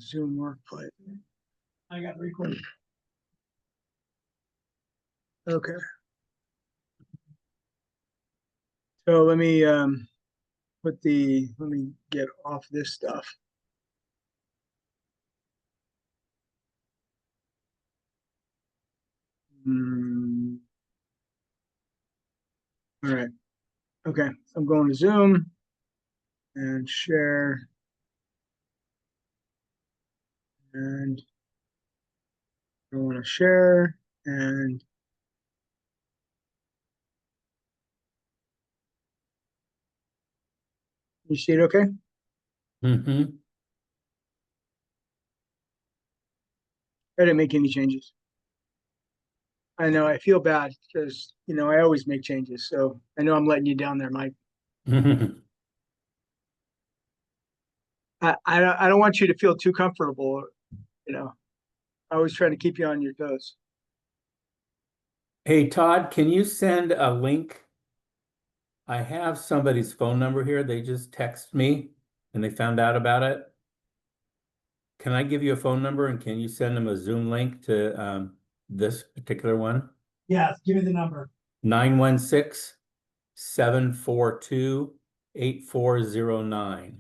Zoom workplace. I got recorded. Okay. So let me let me get off this stuff. All right. Okay. I'm going to Zoom and share. And I want to share and you see it okay? Mm-hmm. I didn't make any changes. I know I feel bad because I always make changes. So I know I'm letting you down there, Mike. I don't want you to feel too comfortable, I always try to keep you on your toes. Hey, Todd, can you send a link? I have somebody's phone number here. They just text me and they found out about it. Can I give you a phone number and can you send them a Zoom link to this particular one? Yes, give me the number. 916-742-8409.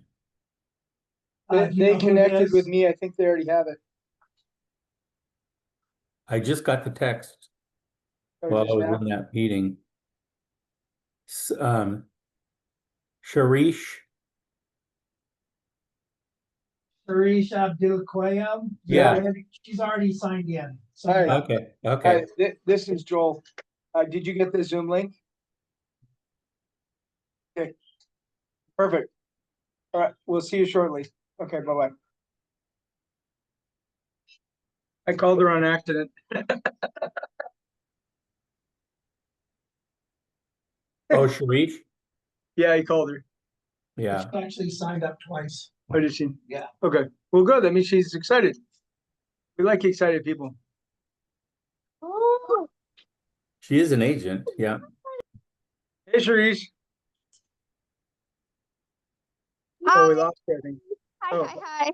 Do you know They who it connected is? with me. I think they already have it. I just got the text Oh, while I just was now? in that meeting. Sharish. Sharish Abdul Quayam. Yeah. She's already signed in. So All right. yeah. Okay. Hi, Okay. this is Joel. Did you get the Zoom link? Okay, perfect. All right, we'll see you shortly. Okay, bye-bye. I called her on accident. Oh, Sharish. Yeah, I called her. Yeah. She actually signed up twice. Oh, did she? Yeah. Okay, well, good. That means she's excited. We like excited people. She is an agent. Yeah. Hey, Sharice. Hi. Oh, we lost her, I think. Hi, Oh. hi, hi.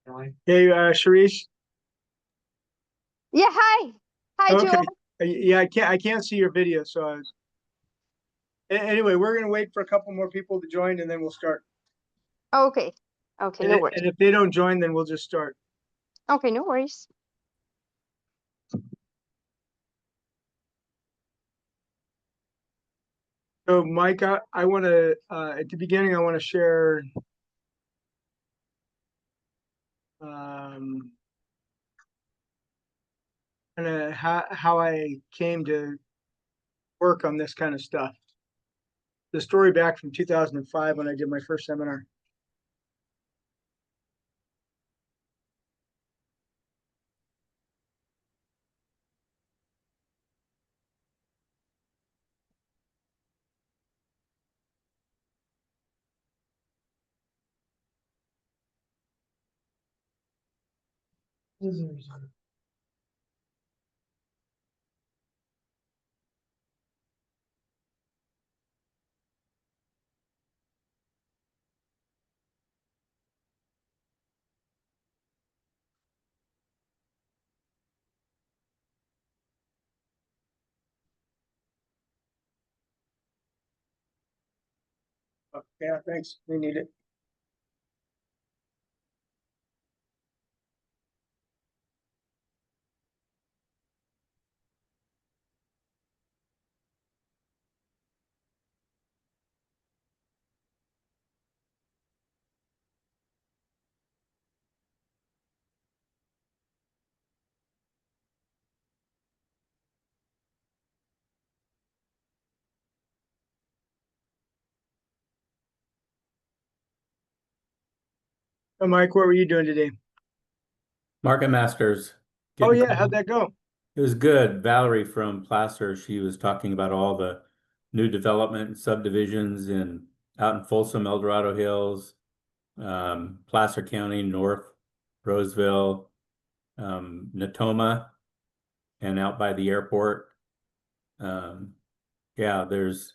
Hi, hi. Hey, Sharice. Yeah, hi. Hi, Okay. Joel. Yeah, I can't see your video, so anyway, we're gonna wait for a couple more people to join and then we'll start. Okay. Okay, And, no worries. and if they don't join, then we'll just start. Okay, no worries. So, Mike, I want to at the beginning, I want to share kind of how I came to work on this kind of stuff. The story back from 2005 when I did my first seminar. Scissors. Yeah, thanks. We need it. So, Mike, what were you doing today? Market Masters. Oh, Getting yeah. How'd that go? It was good. Valerie from Placer, she was talking about all the new development and subdivisions out in Folsom, El Dorado Hills, Placer County, North Roseville, Natoma, and out by the airport. Yeah, there's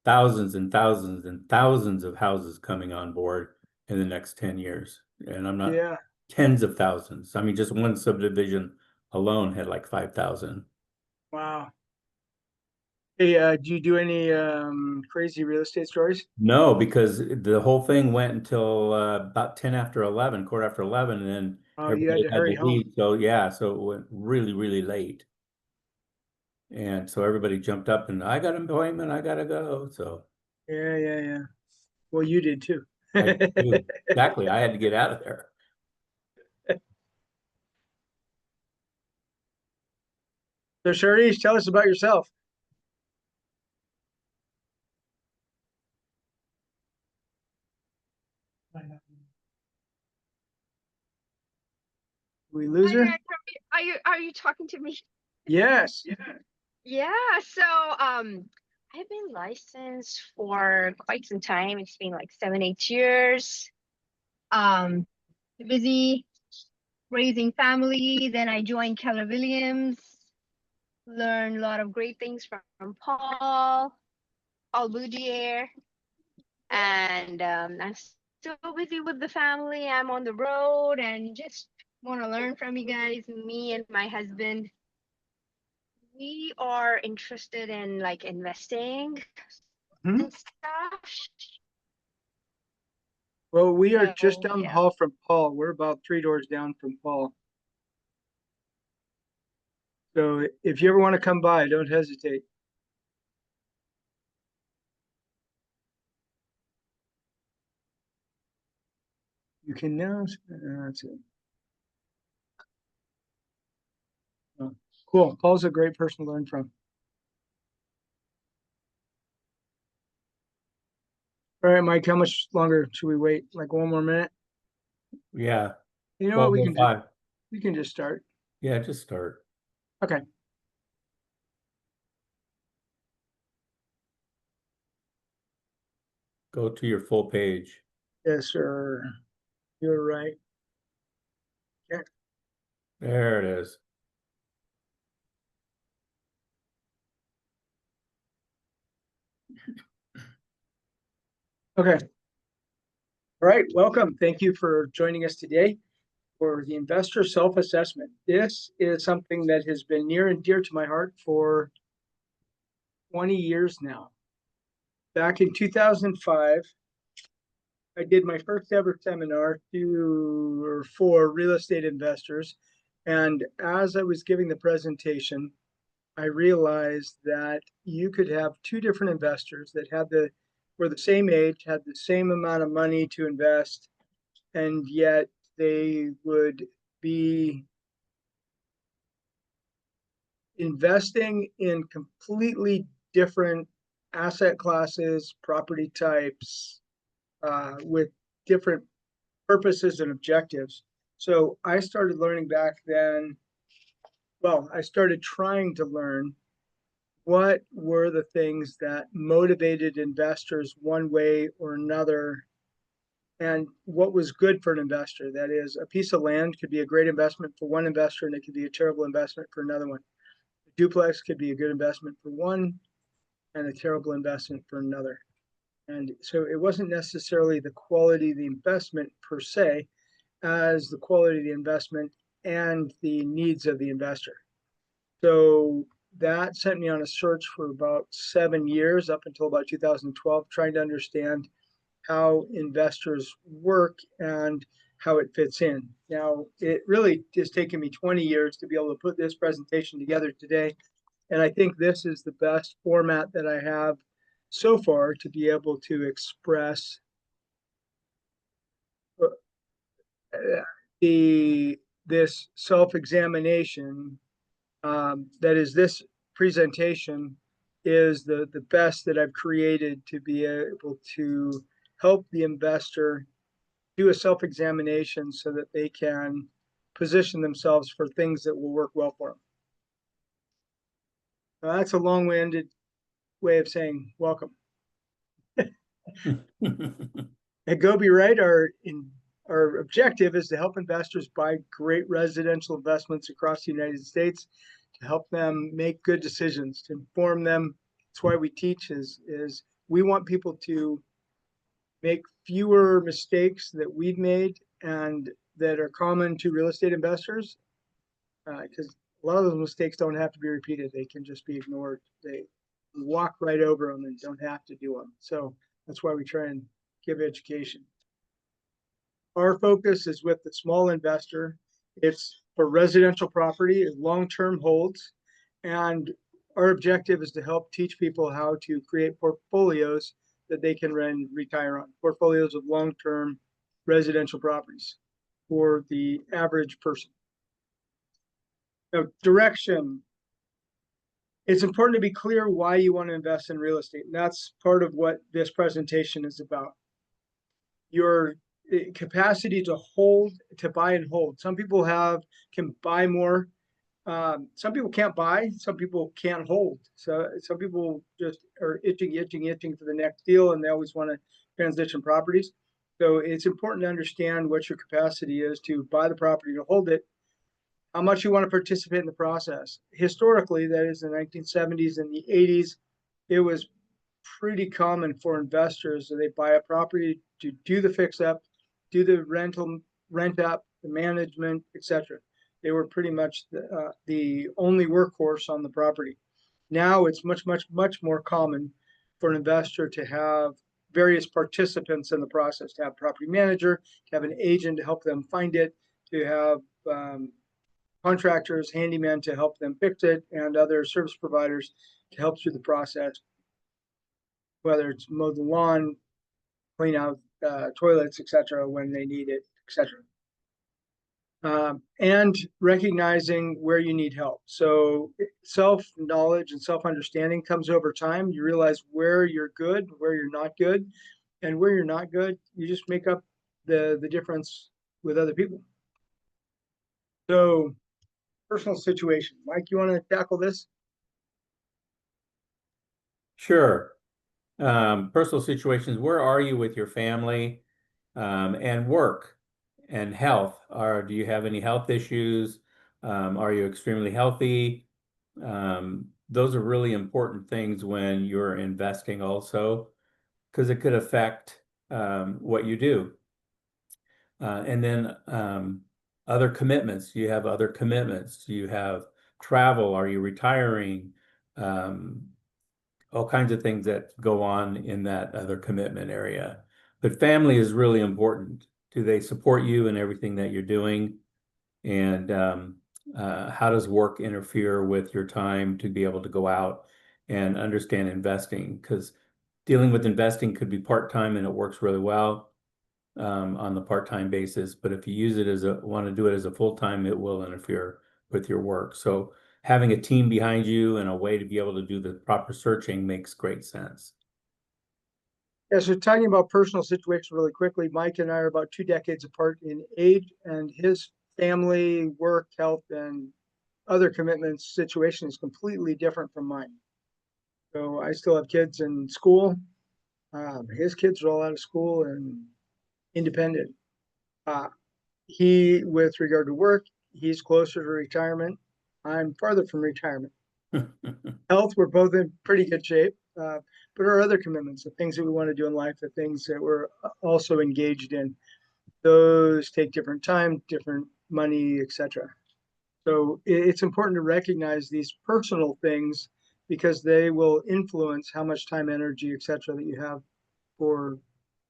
thousands and thousands and thousands of houses coming on board in the next 10 years. And I'm not Yeah. tens of thousands. I mean, just one subdivision alone had like 5,000. Wow. Hey, do you do any crazy real estate stories? No, because the whole thing went until about 10 after 11, quarter after 11, and then Oh, you had everybody to had hurry to home. leave. So yeah, so it went really, really late. And so everybody jumped up and I got an appointment, I gotta go. So Yeah, yeah, yeah. Well, you did too. I knew exactly, I had to get out of there. So, Sharice, tell us about yourself. We lose her? Are you talking to me? Yes. Yeah, so I've been licensed for quite some time. It's been like 7, 8 years. Um, busy raising family. Then I joined Keller Williams, learned a lot of great things from Paul Boudier, and I'm still busy with the family. I'm on the road and just want to learn from you guys. Me and my husband, we are interested in like investing Hmm? and stuff. Well, we are just So down the yeah. hall from Paul. We're about 3 doors down from Paul. So if you ever want to come by, don't hesitate. You can now. That's it. Oh, cool. Paul's a great person to learn from. All right, Mike, how much longer should we wait? Like one more minute? Yeah, You know what we can do? 12:05. We can just start. Yeah, just start. Okay. Go to your full page. Yes, sir. You're right. There it is. Okay. All right. Welcome. Thank you for joining us today for the investor self-assessment. This is something that has been near and dear to my heart for 20 years now. Back in 2005, I did my first ever seminar for real estate investors. And as I was giving the presentation, I realized that you could have two different investors that were the same age, had the same amount of money to invest, and yet they would be investing in completely different asset classes, property types, with different purposes and objectives. So I started learning back then. Well, I started trying to learn what were the things that motivated investors one way or another, and what was good for an investor. That is, a piece of land could be a great investment for one investor, and it could be a terrible investment for another one. A duplex could be a good investment for one, and a terrible investment for another. And so it wasn't necessarily the quality of the investment per se, as the quality of the investment and the needs of the investor. So that sent me on a search for about 7 years, up until about 2012, trying to understand how investors work and how it fits in. Now, it really has taken me 20 years to be able to put this presentation together today. And I think this is the best format that I have so far to be able to express this self-examination. That is, this presentation is the best that I've created to be able to help the investor do a self-examination so that they can position themselves for things that will work well for them. Now, that's a long-winded way of saying welcome. At GoBeRight, our objective is to help investors buy great residential investments across the United States, to help them make good decisions, to inform them That's why we teach is we want people to make fewer mistakes that we've made and that are common to real estate investors. Because a lot of those mistakes don't have to be repeated. They can just be ignored. They walk right over them and don't have to do them. So that's why we try and give education. Our focus is with the small investor. It's for residential property, long-term holds. And our objective is to help teach people how to create portfolios that they can then retire on, portfolios of long-term residential properties for the average person. Now, direction. It's important to be clear why you want to invest in real estate. And that's part of what this presentation is about. Your capacity to hold, to buy and hold. Some people can buy more. Some people can't buy. Some people can't hold. So some people just are itching for the next deal, and they always want to transition properties. So it's important to understand what your capacity is to buy the property, to hold it, how much you want to participate in the process. Historically, that is in the 1970s and the 80s, it was pretty common for investors that they buy a property to do the fix up, do the rent up, the management, etc. They were pretty much the only workhorse on the property. Now it's much more common for an investor to have various participants in the process, to have a property manager, to have an agent to help them find it, to have contractors, handymen to help them fix it, and other service providers to help through the process, whether it's mow the lawn, clean out toilets, etc., when they need it, etc. And recognizing where you need help. So self-knowledge and self-understanding comes over time. You realize where you're good, where you're not good, and where you're not good, you just make up the difference with other people. So personal situation. Mike, you want to tackle this? Sure. Personal situations, where are you with your family, and work and health? Do you have any health issues? Are you extremely healthy? Those are really important things when you're investing also, because it could affect what you do. And then other commitments. Do you have other commitments? Do you have travel? Are you retiring? All kinds of things that go on in that other commitment area. But family is really important. Do they support you in everything that you're doing? And how does work interfere with your time to be able to go out and understand investing? Because dealing with investing could be part-time and it works really well on the part-time basis. But if you use it want to do it as a full-time, it will interfere with your work. So having a team behind you and a way to be able to do the proper searching makes great sense. Yeah, so talking about personal situations really quickly, Mike and I are about 2 decades apart in age, and his family, work, health, and other commitments situation is completely different from mine. So I still have kids in school. His kids are all out of school and independent. With regard to work, he's closer to retirement. I'm farther from retirement. Health, we're both in pretty good shape. But our other commitments, the things that we want to do in life, the things that we're also engaged in, those take different time, different money, etc. So it's important to recognize these personal things because they will influence how much time, energy, etc. that you have for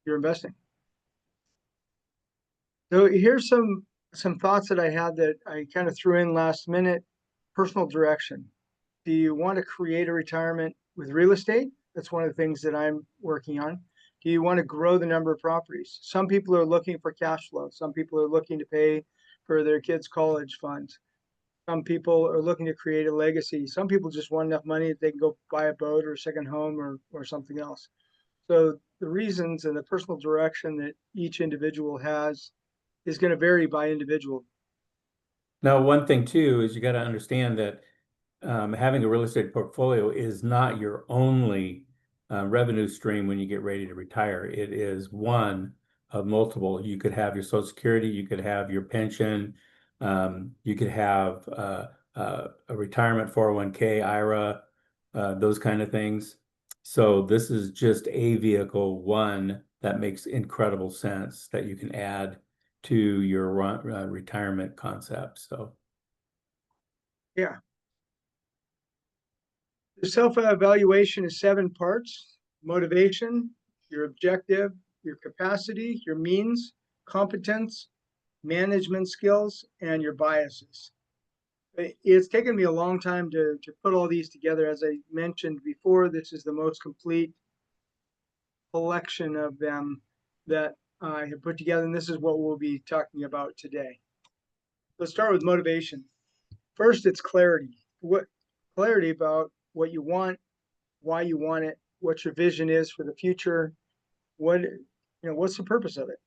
your investing. So here's some thoughts that I had that I kind of threw in last minute. Personal direction. Do you want to create a retirement with real estate? That's one of the things that I'm working on. Do you want to grow the number of properties? Some people are looking for cash flow. Some people are looking to pay for their kids' college funds. Some people are looking to create a legacy. Some people just want enough money that they can go buy a boat or a second home or something else. So the reasons and the personal direction that each individual has is going to vary by individual. Now, one thing too is you got to understand that having a real estate portfolio is not your only revenue stream when you get ready to retire. It is one of multiple. You could have your Social Security, you could have your pension, you could have a retirement 401k, IRA, those kind of things. So this is just a vehicle, one that makes incredible sense that you can add to your retirement concept. So The self-evaluation is 7 parts: motivation, your objective, your capacity, your means, competence, management skills, and your biases. It's taken me a long time to put all these together. As I mentioned before, this is the most complete collection of them that I have put together, and this is what we'll be talking about today. Let's start with motivation. First, it's clarity. Clarity about what you want, why you want it, what your vision is for the future, what's the purpose of it?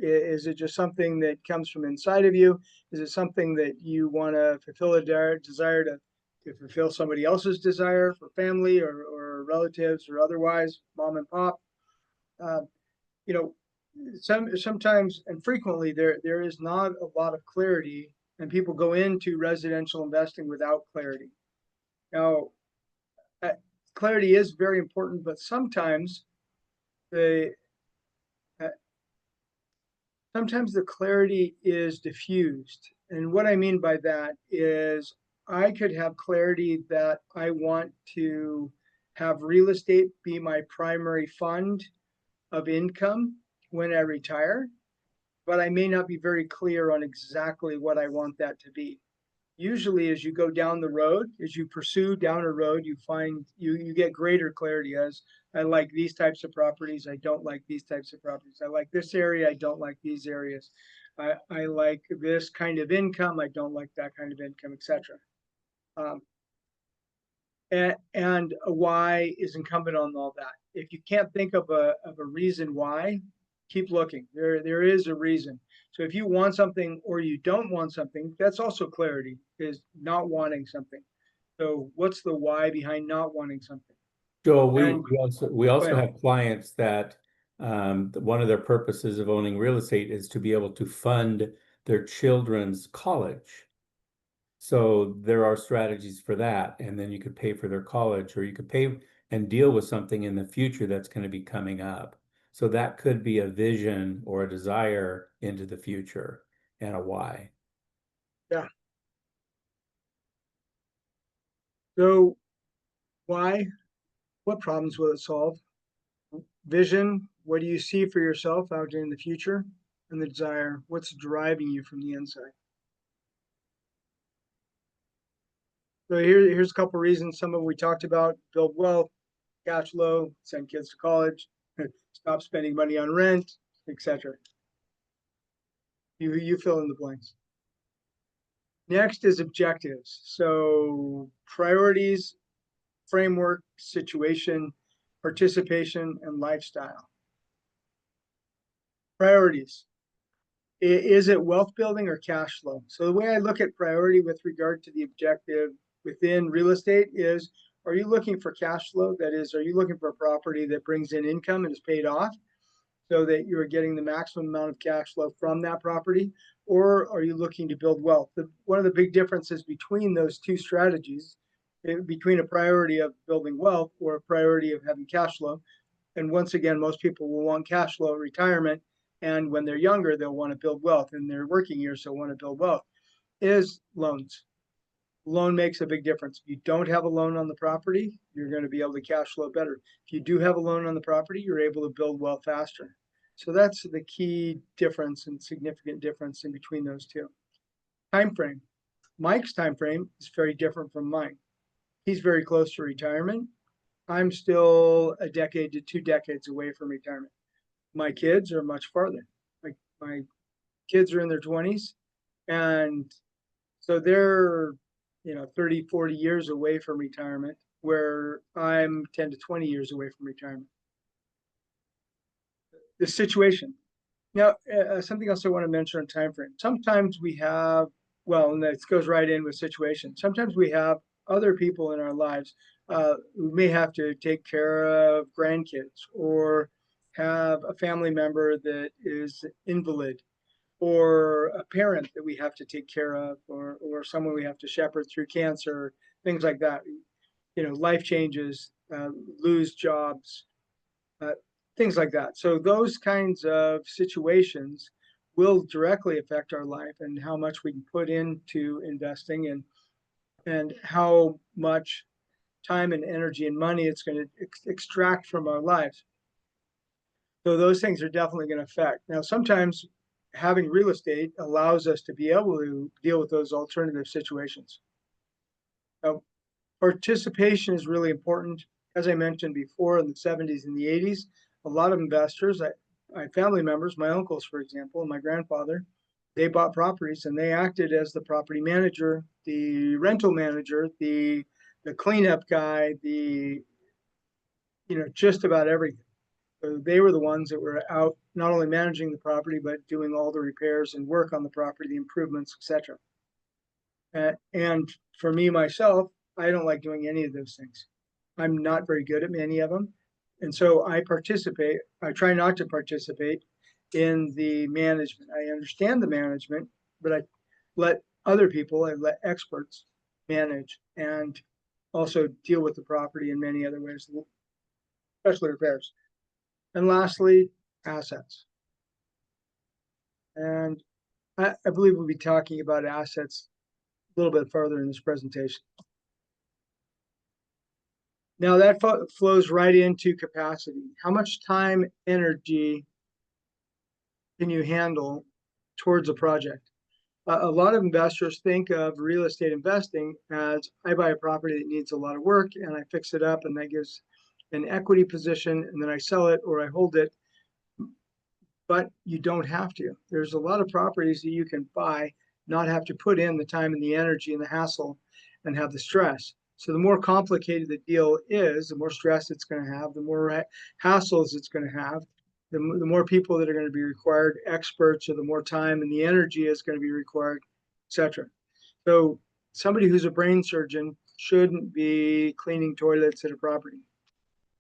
Is it just something that comes from inside of you? Is it something that you want to fulfill a desire to fulfill somebody else's desire for family or relatives or otherwise, mom and pop? Sometimes and frequently there is not a lot of clarity, and people go into residential investing without clarity. Now, clarity is very important, but sometimes the clarity is diffused. And what I mean by that is I could have clarity that I want to have real estate be my primary fund of income when I retire, but I may not be very clear on exactly what I want that to be. Usually as you go down the road, as you pursue down a road, you find you get greater clarity as I like these types of properties. I don't like these types of properties. I like this area. I don't like these areas. I like this kind of income. I don't like that kind of income, etc. And a why is incumbent on all that. If you can't think of a reason why, keep looking. There is a reason. So if you want something or you don't want something, that's also clarity, is not wanting something. So what's the why behind not wanting something? Joel, And we also ahead. have clients that one of their purposes of owning real estate is to be able to fund their children's college. So there are strategies for that, and then you could pay for their college, or you could pay and deal with something in the future that's going to be coming up. So that could be a vision or a desire into the future and a why. Yeah. So why? What problems will it solve? Vision, what do you see for yourself out in the future? And the desire, what's driving you from the inside? So here's a couple of reasons. Some of them we talked about: build wealth, cash flow, send kids to college, stop spending money on rent, etc. You fill in the blanks. Next is objectives. So priorities, framework, situation, participation, and lifestyle. Priorities. Is it wealth building or cash flow? So the way I look at priority with regard to the objective within real estate is, are you looking for cash flow? That is, are you looking for a property that brings in income and is paid off so that you're getting the maximum amount of cash flow from that property? Or are you looking to build wealth? One of the big differences between those two strategies, between a priority of building wealth or a priority of having cash flow, and once again, most people will want cash flow at retirement, and when they're younger, they'll want to build wealth. In their working years, they'll want to build wealth, is loans. Loan makes a big difference. If you don't have a loan on the property, you're going to be able to cash flow better. If you do have a loan on the property, you're able to build wealth faster. So that's the key difference and significant difference in between those two. Time frame. Mike's time frame is very different from mine. He's very close to retirement. I'm still a decade to 2 decades away from retirement. My kids are much farther. My kids are in their 20s, and so they're 30, 40 years away from retirement, where I'm 10 to 20 years away from retirement. The situation. Now, something else I want to mention on time frame. Sometimes we have, well, and this goes right in with situation. Sometimes we have other people in our lives who may have to take care of grandkids, or have a family member that is invalid, or a parent that we have to take care of, or someone we have to shepherd through cancer, things like that. life changes, lose jobs, things like that. So those kinds of situations will directly affect our life and how much we can put into investing and how much time and energy and money it's going to extract from our lives. So those things are definitely going to affect. Now, sometimes having real estate allows us to be able to deal with those alternative situations. Now, participation is really important. As I mentioned before, in the 70s and the 80s, a lot of investors, my family members, my uncles, for example, and my grandfather, they bought properties and they acted as the property manager, the rental manager, the cleanup guy, just about everything. So they were the ones that were out not only managing the property, but doing all the repairs and work on the property, the improvements, etc. And for me, myself, I don't like doing any of those things. I'm not very good at many of them. And so I try not to participate in the management. I understand the management, but I let let experts manage and also deal with the property in many other ways, especially repairs. And lastly, assets. And I believe we'll be talking about assets a little bit further in this presentation. Now that flows right into capacity. How much time, energy can you handle towards a project? A lot of investors think of real estate investing as I buy a property that needs a lot of work and I fix it up and that gives an equity position and then I sell it or I hold it. But you don't have to. There's a lot of properties that you can buy, not have to put in the time and the energy and the hassle and have the stress. So the more complicated the deal is, the more stress it's going to have, the more hassles it's going to have, the more people that are going to be required, experts, or the more time and the energy is going to be required, etc. So somebody who's a brain surgeon shouldn't be cleaning toilets at a property.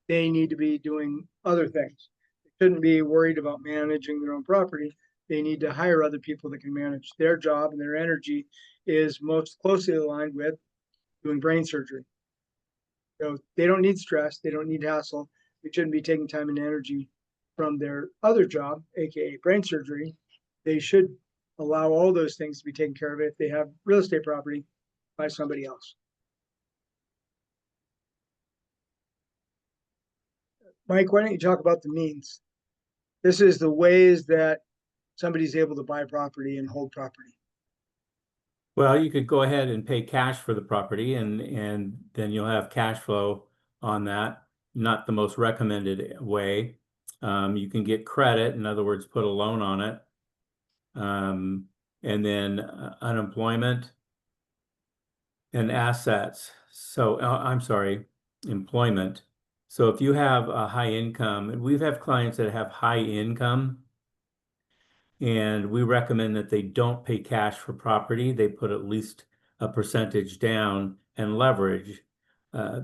They need to be doing other things. They shouldn't be worried about managing their own property. They need to hire other people that can manage their job, and their energy is most closely aligned with doing brain surgery. So they don't need stress. They don't need hassle. They shouldn't be taking time and energy from their other job, aka brain surgery. They should allow all those things to be taken care of if they have real estate property by somebody else. Mike, why don't you talk about the means? This is the ways that somebody's able to buy property and hold property. Well, you could go ahead and pay cash for the property and then you'll have cash flow on that. Not the most recommended way. You can get credit, in other words, put a loan on it. And then unemployment and assets. So I'm sorry, employment. So if you have a high income, and we've had clients that have high income, and we recommend that they don't pay cash for property. They put at least a percentage down and leverage,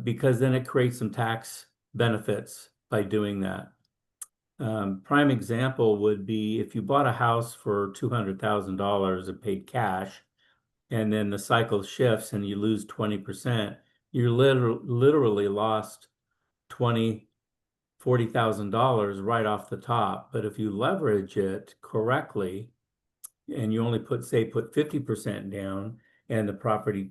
because then it creates some tax benefits by doing that. Prime example would be if you bought a house for $200,000 and paid cash, and then the cycle shifts and you lose 20%, you literally lost $40,000 right off the top. But if you leverage it correctly and you only put 50% down and the property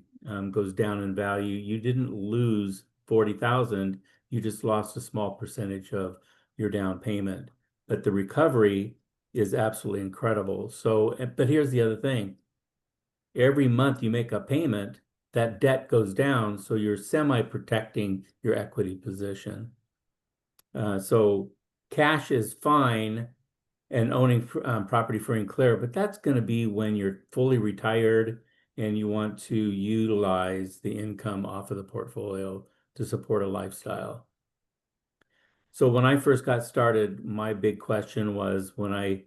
goes down in value, you didn't lose 40,000, you just lost a small percentage of your down payment. But the recovery is absolutely incredible. So, but here's the other thing. Every month you make a payment, that debt goes down, so you're semi-protecting your equity position. So cash is fine and owning property free and clear, but that's going to be when you're fully retired and you want to utilize the income off of the portfolio to support a lifestyle. So when I first got started, my big question was when I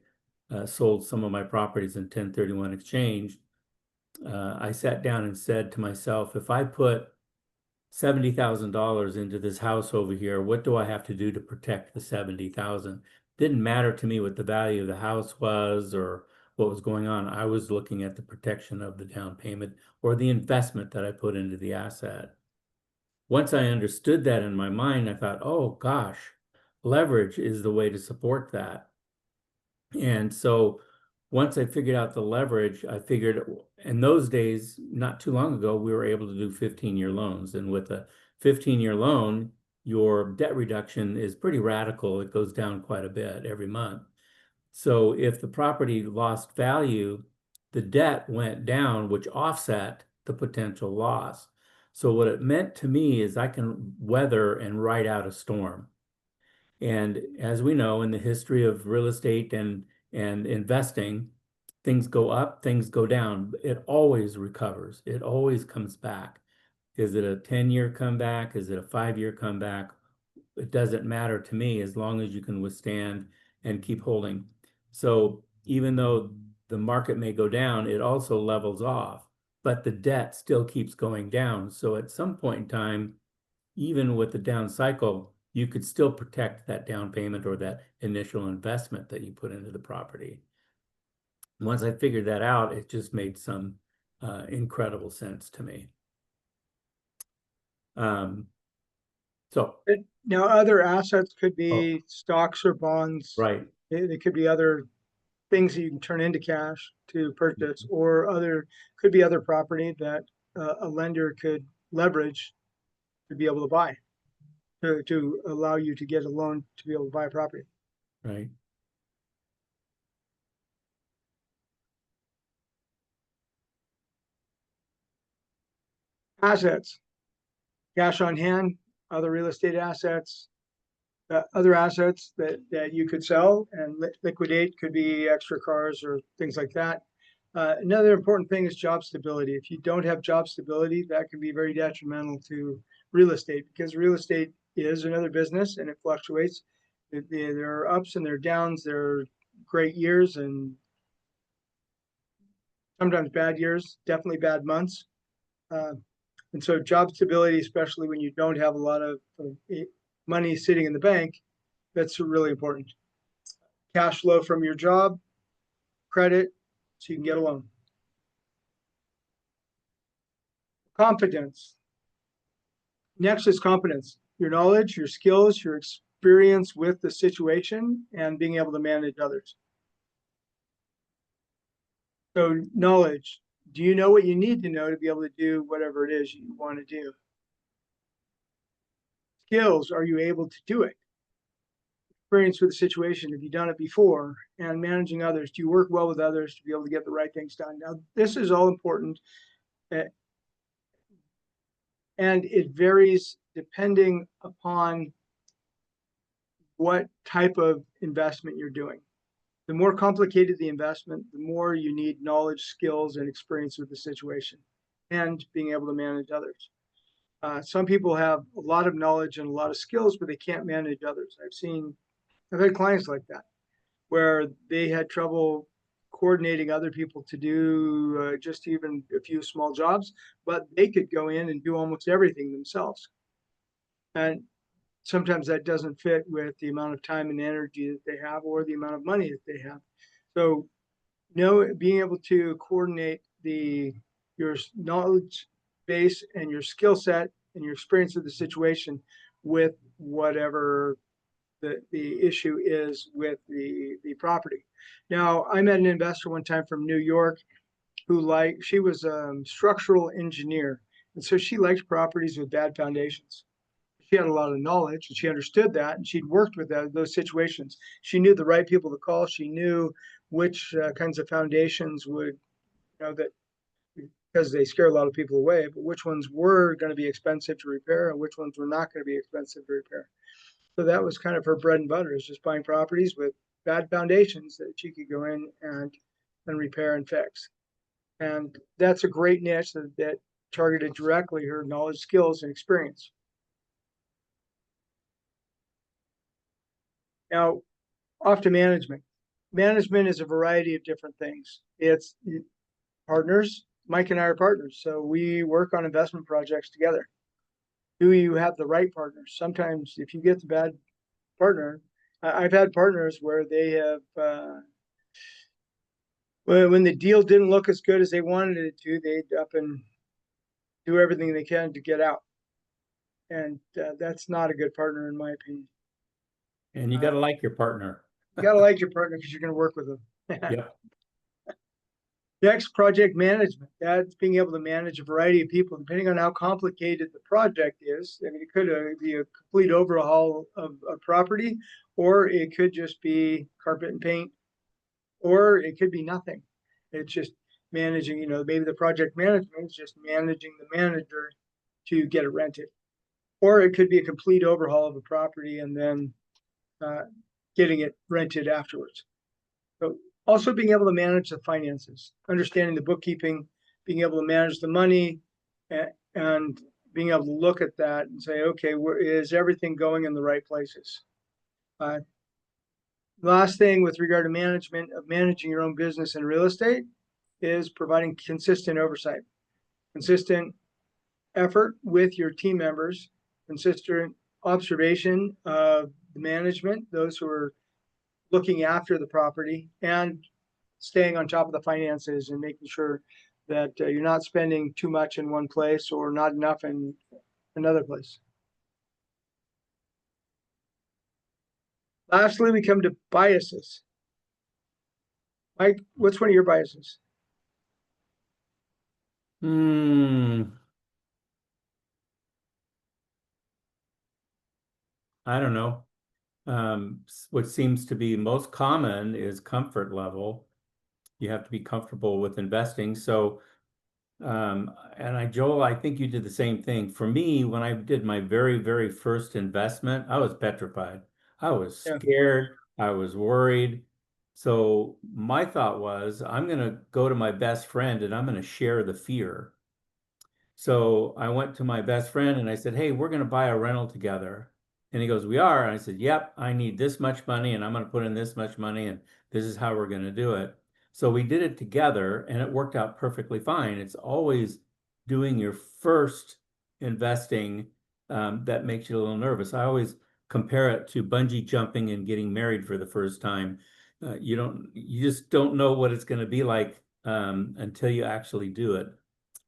sold some of my properties in 1031 exchange, I sat down and said to myself, if I put $70,000 into this house over here, what do I have to do to protect the 70,000? Didn't matter to me what the value of the house was or what was going on. I was looking at the protection of the down payment or the investment that I put into the asset. once I understood that in my mind, I thought, oh gosh, leverage is the way to support that. And so once I figured out the leverage, I figured in those days, not too long ago, we were able to do 15-year loans. And with a 15-year loan, your debt reduction is pretty radical. It goes down quite a bit every month. So if the property lost value, the debt went down, which offset the potential loss. So what it meant to me is I can weather and ride out a storm. And as we know, in the history of real estate and investing, things go up, things go down. It always recovers. It always comes back. Is it a 10-year comeback? Is it a 5-year comeback? It doesn't matter to me as long as you can withstand and keep holding. So even though the market may go down, it also levels off, but the debt still keeps going down. So at some point in time, even with the down cycle, you could still protect that down payment or that initial investment that you put into the property. Once I figured that out, it just made some incredible sense to me. So, Now, other assets could be stocks or bonds. right. They could be other things that you can turn into cash to purchase, or could be other property that a lender could leverage to be able to buy, to allow you to get a loan to be able to buy a property. Right. Assets, cash on hand, other real estate assets, other assets that you could sell and liquidate, could be extra cars or things like that. Another important thing is job stability. If you don't have job stability, that can be very detrimental to real estate, because real estate is another business and it fluctuates. There are ups and there are downs. There are great years and sometimes bad years, definitely bad months. And so job stability, especially when you don't have a lot of money sitting in the bank, that's really important. Cash flow from your job, credit, so you can get a loan. Competence. Next is competence. Your knowledge, your skills, your experience with the situation, and being able to manage others. So knowledge. Do you know what you need to know to be able to do whatever it is you want to do? Skills. Are you able to do it? Experience with the situation. Have you done it before? And managing others. Do you work well with others to be able to get the right things done? Now, this is all important. And it varies depending upon what type of investment you're doing. The more complicated the investment, the more you need knowledge, skills, and experience with the situation, and being able to manage others. Some people have a lot of knowledge and a lot of skills, but they can't manage others. I've had clients like that, where they had trouble coordinating other people to do just even a few small jobs, but they could go in and do almost everything themselves. And sometimes that doesn't fit with the amount of time and energy that they have or the amount of money that they have. So being able to coordinate your knowledge base and your skill set and your experience of the situation with whatever the issue is with the property. Now, I met an investor one time from New York she was a structural engineer. And so she liked properties with bad foundations. She had a lot of knowledge and she understood that, and she'd worked with those situations. She knew the right people to call. She knew which kinds of foundations would, that because they scare a lot of people away, but which ones were going to be expensive to repair and which ones were not going to be expensive to repair. So that was kind of her bread and butter, is just buying properties with bad foundations that she could go in and repair and fix. And that's a great niche that targeted directly her knowledge, skills, and experience. Now, off to management. Management is a variety of different things. It's partners. Mike and I are partners, so we work on investment projects together. Do you have the right partners? Sometimes if you get the bad partner, I've had partners where they have, when the deal didn't look as good as they wanted it to, they'd up and do everything they can to get out. And that's not a good partner, in my opinion. And you gotta like your partner. You gotta like your partner because you're gonna work with them. Yep. Next, project management. That's being able to manage a variety of people, depending on how complicated the project is. I mean, it could be a complete overhaul of a property, or it could just be carpet and paint, or it could be nothing. It's just managing, maybe the project management is just managing the manager to get it rented. Or it could be a complete overhaul of a property and then getting it rented afterwards. So also being able to manage the finances, understanding the bookkeeping, being able to manage the money, and being able to look at that and say, okay, is everything going in the right places? Last thing with regard to management of managing your own business in real estate is providing consistent oversight, consistent effort with your team members, consistent observation of the management, those who are looking after the property, and staying on top of the finances and making sure that you're not spending too much in one place or not enough in another place. Lastly, we come to biases. Mike, what's one of your biases? I don't know. What seems to be most common is comfort level. You have to be comfortable with investing. So, Joel, I think you did the same thing. For me, when I did my very, very first investment, I was petrified. I was scared. I was worried. So my thought was, I'm going to go to my best friend and I'm going to share the fear. So I went to my best friend and I said, hey, we're going to buy a rental together. And he goes, we are. And I said, yep, I need this much money and I'm going to put in this much money and this is how we're going to do it. So we did it together and it worked out perfectly fine. It's always doing your first investing that makes you a little nervous. I always compare it to bungee jumping and getting married for the first time. You just don't know what it's going to be like until you actually do it.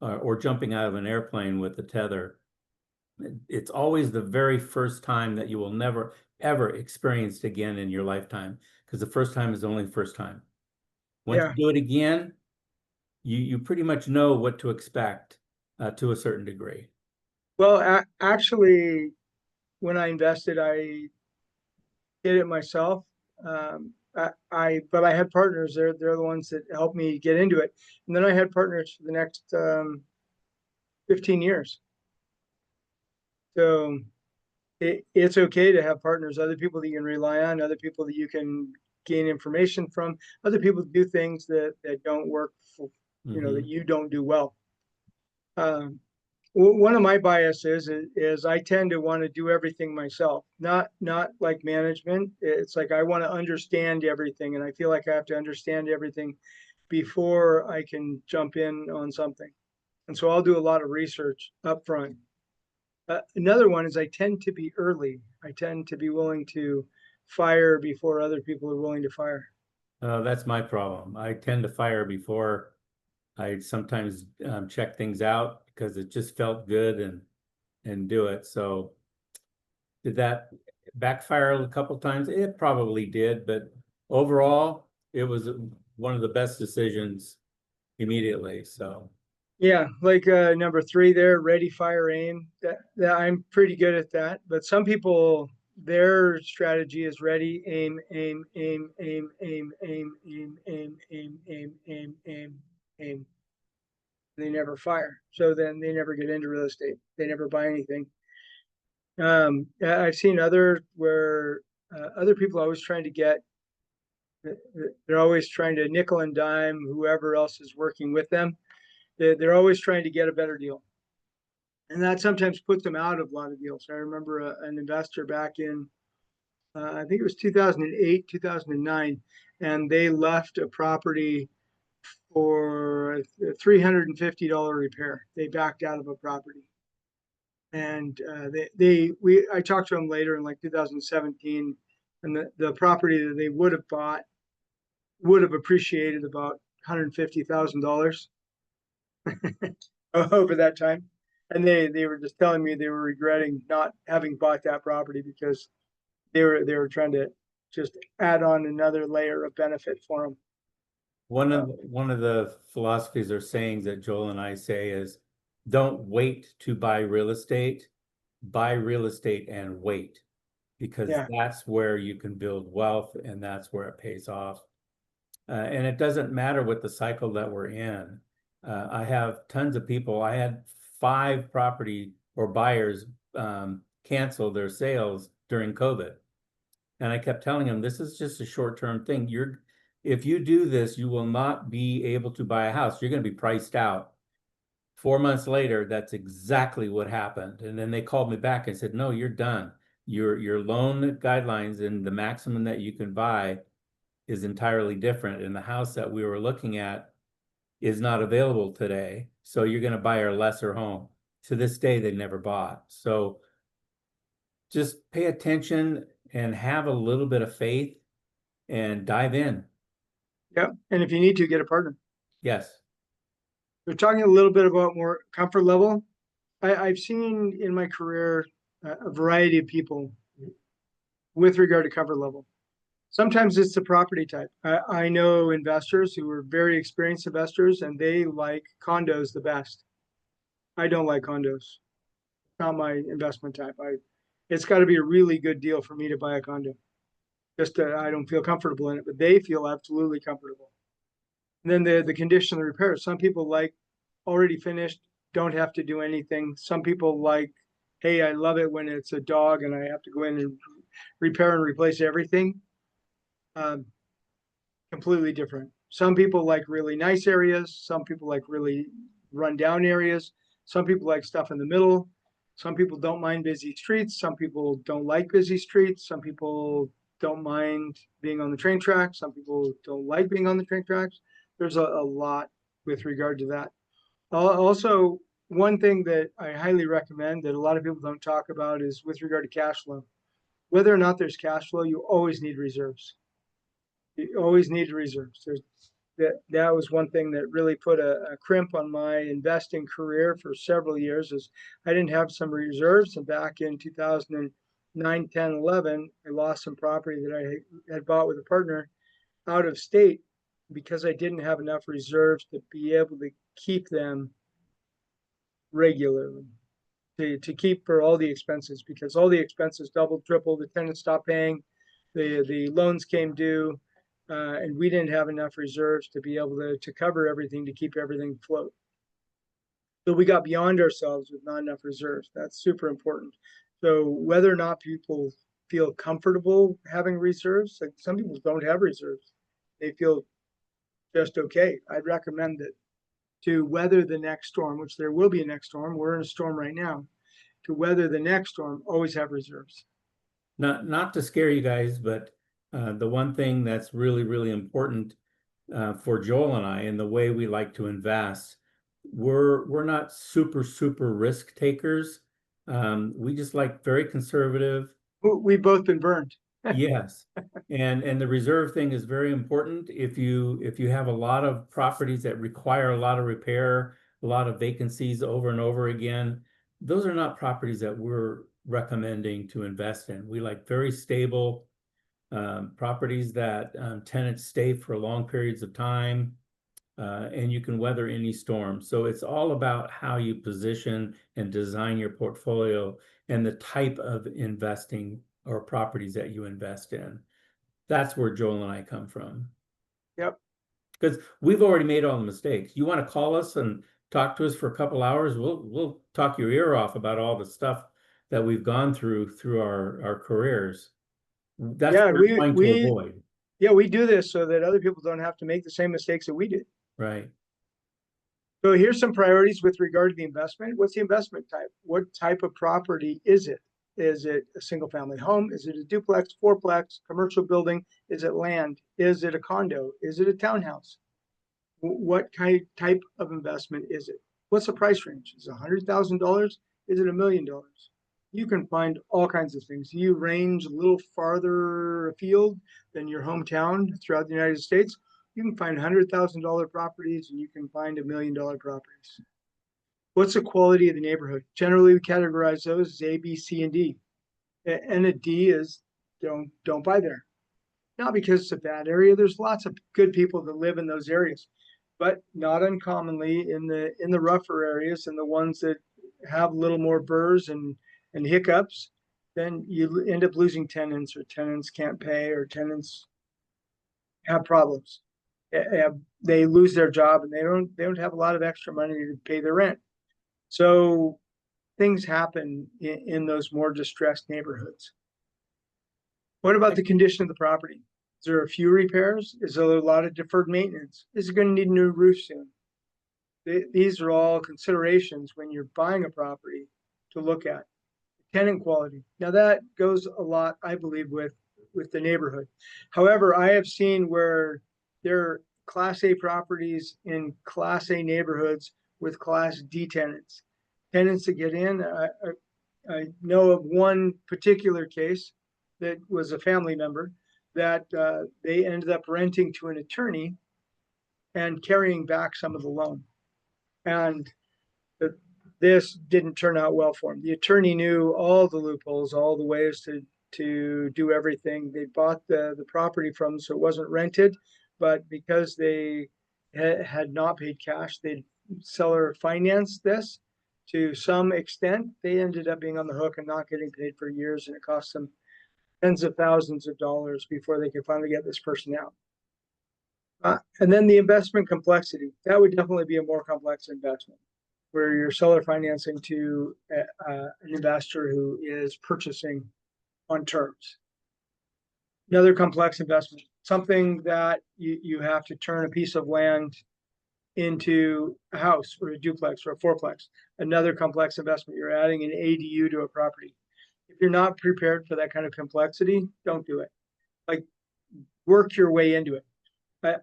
Or jumping out of an airplane with a tether. It's always the very first time that you will never, ever experience it again in your lifetime, because the first time is only the first time. Once you do it again, you pretty much know what to expect to a certain degree. Well, actually, when I invested, I did it myself. But I had partners. They're the ones that helped me get into it. And then I had partners for the next 15 years. So it's okay to have partners, other people that you can rely on, other people that you can gain information from, other people do things that don't work for, that you don't do well. One of my biases is I tend to want to do everything myself, not like management. It's like I want to understand everything, and I feel like I have to understand everything before I can jump in on something. And so I'll do a lot of research up front. Another one is I tend to be early. I tend to be willing to fire before other people are willing to fire. That's my problem. I tend to fire before I sometimes check things out because it just felt good and do it. So did that backfire a couple times? It probably did, but overall, it was one of the best decisions immediately. So yeah, like number 3 there, ready, fire, aim. That I'm pretty good at that. But some people, their strategy is ready, aim, aim, aim, aim, aim, aim, aim, aim, aim, aim, aim, aim, aim. They never fire. So then they never get into real estate. They never buy anything. I've seen other where other people are always trying to get, they're always trying to nickel and dime whoever else is working with them. They're always trying to get a better deal. And that sometimes puts them out of a lot of deals. I remember an investor back in, I think it was 2008, 2009, and they left a property for a $350 repair. They backed out of a property. And I talked to them later in like 2017, and the property that they would have bought would have appreciated about $150,000 over that time. And they were just telling me they were regretting not having bought that property because they were trying to just add on another layer of benefit for them. One of the philosophies or sayings that Joel and I say is, don't wait to buy real estate and wait, because Yeah. that's where you can build wealth and that's where it pays off. And it doesn't matter what the cycle that we're in. I have tons of people. I had 5 property or buyers cancel their sales during COVID. And I kept telling them, this is just a short-term thing. If you do this, you will not be able to buy a house. You're going to be priced out. 4 months later, that's exactly what happened. And then they called me back and said, no, you're done. Your loan guidelines and the maximum that you can buy is entirely different. And the house that we were looking at is not available today. So you're going to buy a lesser home. To this day, they never bought. So just pay attention and have a little bit of faith and dive in. Yeah. And if you need to, get a partner. Yes. We're talking a little bit about more comfort level. I've seen in my career a variety of people with regard to comfort level. Sometimes it's the property type. I know investors who are very experienced investors and they like condos the best. I don't like condos. Not my investment type. It's got to be a really good deal for me to buy a condo. I don't feel comfortable in it, but they feel absolutely comfortable. And then the condition of the repair. Some people like already finished, don't have to do anything. Some people like, hey, I love it when it's a dog and I have to go in and repair and replace everything. Completely different. Some people like really nice areas. Some people like really run down areas. Some people like stuff in the middle. Some people don't mind busy streets. Some people don't like busy streets. Some people don't mind being on the train tracks. Some people don't like being on the train tracks. There's a lot with regard to that. Also, one thing that I highly recommend that a lot of people don't talk about is with regard to cash flow. Whether or not there's cash flow, you always need reserves. You always need reserves. That was one thing that really put a crimp on my investing career for several years is I didn't have some reserves. And back in 2009, 10, 11, I lost some property that I had bought with a partner out of state because I didn't have enough reserves to be able to keep them regularly, to keep for all the expenses, because all the expenses doubled, tripled, the tenants stopped paying, the loans came due, and we didn't have enough reserves to be able to cover everything, to keep everything afloat. So we got beyond ourselves with not enough reserves. That's super important. So whether or not people feel comfortable having reserves, like some people don't have reserves, they feel just okay. I'd recommend it to weather the next storm, which there will be a next storm. We're in a storm right now. To weather the next storm, always have reserves. Not to scare you guys, but the one thing that's really, really important for Joel and I, and the way we like to invest, we're not super risk takers. We just like very conservative. We've both been burned. Yes. And the reserve thing is very important. If you have a lot of properties that require a lot of repair, a lot of vacancies over and over again, those are not properties that we're recommending to invest in. We like very stable properties that tenants stay for long periods of time, and you can weather any storm. So it's all about how you position and design your portfolio and the type of investing or properties that you invest in. That's where Joel and I come from. Yep. Because we've already made all the mistakes. You want to call us and talk to us for a couple hours, we'll talk your ear off about all the stuff that we've gone through our careers. That's what we're trying to avoid. Yeah, we do this so that other people don't have to make the same mistakes that we did. Right. So here's some priorities with regard to the investment. What's the investment type? What type of property is it? Is it a single family home? Is it a duplex, fourplex, commercial building? Is it land? Is it a condo? Is it a townhouse? What type of investment is it? What's the price range? Is it $100,000? Is it $1 million? You can find all kinds of things. You range a little farther afield than your hometown throughout the United States. You can find $100,000 properties and you can find $1 million properties. What's the quality of the neighborhood? Generally, we categorize those as A, B, C, and D. And a D is don't buy there. Not because it's a bad area. There's lots of good people that live in those areas, but not uncommonly in the rougher areas and the ones that have a little more burrs and hiccups, then you end up losing tenants, or tenants can't pay, or tenants have problems. They lose their job and they don't have a lot of extra money to pay their rent. So things happen in those more distressed neighborhoods. What about the condition of the property? Is there a few repairs? Is there a lot of deferred maintenance? Is it going to need a new roof soon? These are all considerations when you're buying a property to look at. Tenant quality. Now that goes a lot, I believe, with the neighborhood. However, I have seen where there are Class A properties in Class A neighborhoods with Class D tenants. Tenants that get in, I know of one particular case that was a family member that they ended up renting to an attorney and carrying back some of the loan. And this didn't turn out well for him. The attorney knew all the loopholes, all the ways to do everything. They bought the property from them, so it wasn't rented, but because they had not paid cash, the seller financed this to some extent. They ended up being on the hook and not getting paid for years, and it cost them tens of thousands of dollars before they could finally get this person out. And then the investment complexity. That would definitely be a more complex investment, where you're seller financing to an investor who is purchasing on terms. Another complex investment, something that you have to turn a piece of land into a house or a duplex or a fourplex. Another complex investment, you're adding an ADU to a property. If you're not prepared for that kind of complexity, don't do it. Like, work your way into it.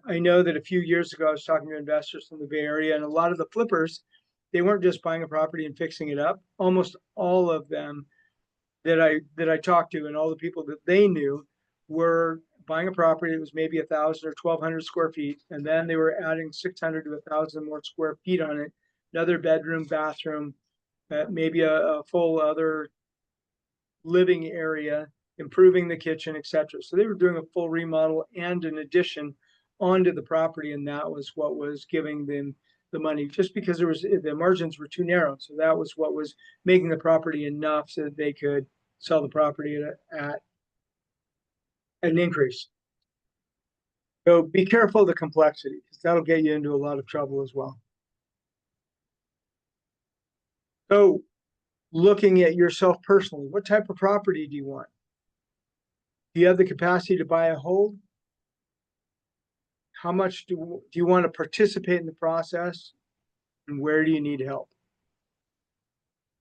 I know that a few years ago, I was talking to investors from the Bay Area, and a lot of the flippers, they weren't just buying a property and fixing it up. Almost all of them that I talked to, and all the people that they knew, were buying a property that was maybe 1,000 or 1,200 square feet, and then they were adding 600 to 1,000 more square feet on it, another bedroom, bathroom, maybe a full other living area, improving the kitchen, etc. So they were doing a full remodel and an addition onto the property, and that was what was giving them the money, just because the margins were too narrow. So that was what was making the property enough so that they could sell the property at an increase. So be careful of the complexity, because that'll get you into a lot of trouble as well. So looking at yourself personally, what type of property do you want? Do you have the capacity to buy a hold? How much do you want to participate in the process? And where do you need help?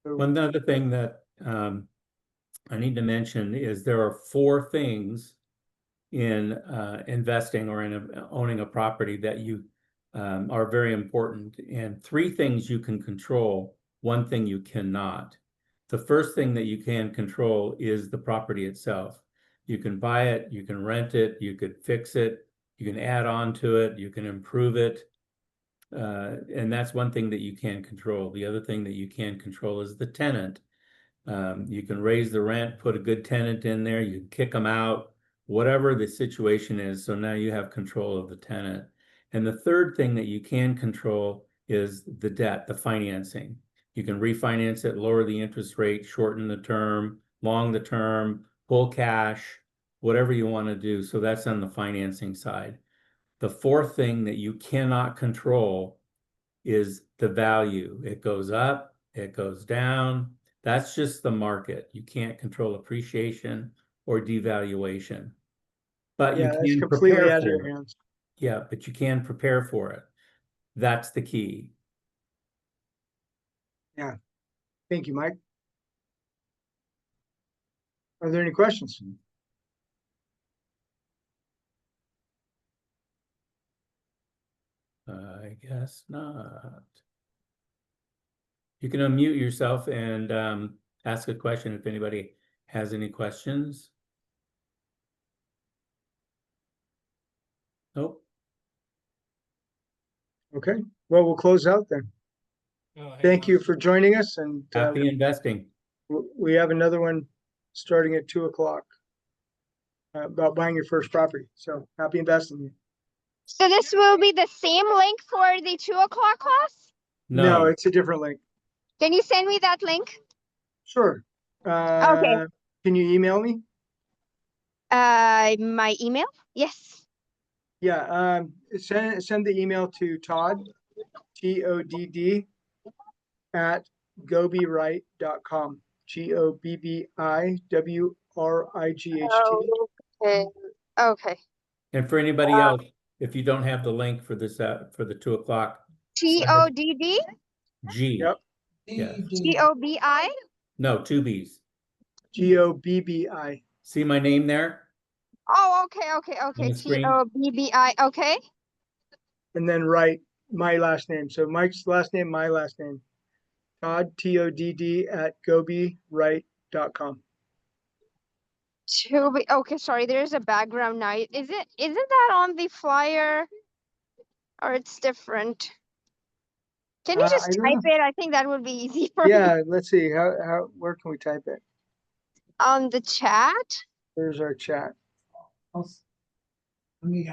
One other thing that I need to mention is there are 4 things in investing or in owning a property that you are very important, and 3 things you can control, 1 thing you cannot. The first thing that you can control is the property itself. You can buy it, you can rent it, you could fix it, you can add on to it, you can improve it. And that's 1 thing that you can control. The other thing that you can control is the tenant. You can raise the rent, put a good tenant in there, you can kick them out, whatever the situation is. So now you have control of the tenant. And the third thing that you can control is the debt, the financing. You can refinance it, lower the interest rate, shorten the term, long the term, pull cash, whatever you want to do. So that's on the financing side. The 4th thing that you cannot control is the value. It goes up, it goes down. That's just the market. You can't control appreciation or devaluation. But Yeah, you it's can completely prepare out of for your it. hands. Yeah, but you can prepare for it. That's the key. Yeah. Thank you, Mike. Are there any questions? I guess not. You can unmute yourself and ask a question if anybody has any questions. Nope. Okay. Well, we'll close out then. Thank you for joining us, and Happy investing. we have another one starting at 2 o'clock about buying your first property. So happy investing. So this will be the same link for the 2 o'clock class? No, No, it's a different link. Can you send me that link? Sure. Can you email me? My email? Yes. Yeah, send the email to Todd, TODD, at gobiwright.com. GOBBIWRIGHT. Okay. Okay. and for anybody else, if you don't have the link for this, for the 2 o'clock, TODD? G. Yep. Yes. GOBI? No, 2 B's. GOBBI. See my name there? Oh, okay, okay, On okay. the screen? TOBBI. Okay. And then write my last name. So Mike's last name, my last name. Todd, TODD, at gobiwright.com. Okay, sorry, there's a background noise. Isn't that on the flyer? Or it's different? Can you I just don't type know. it? I think that would be easy for me. Yeah, let's see. Where can we type it? On the chat? There's our chat. Let me,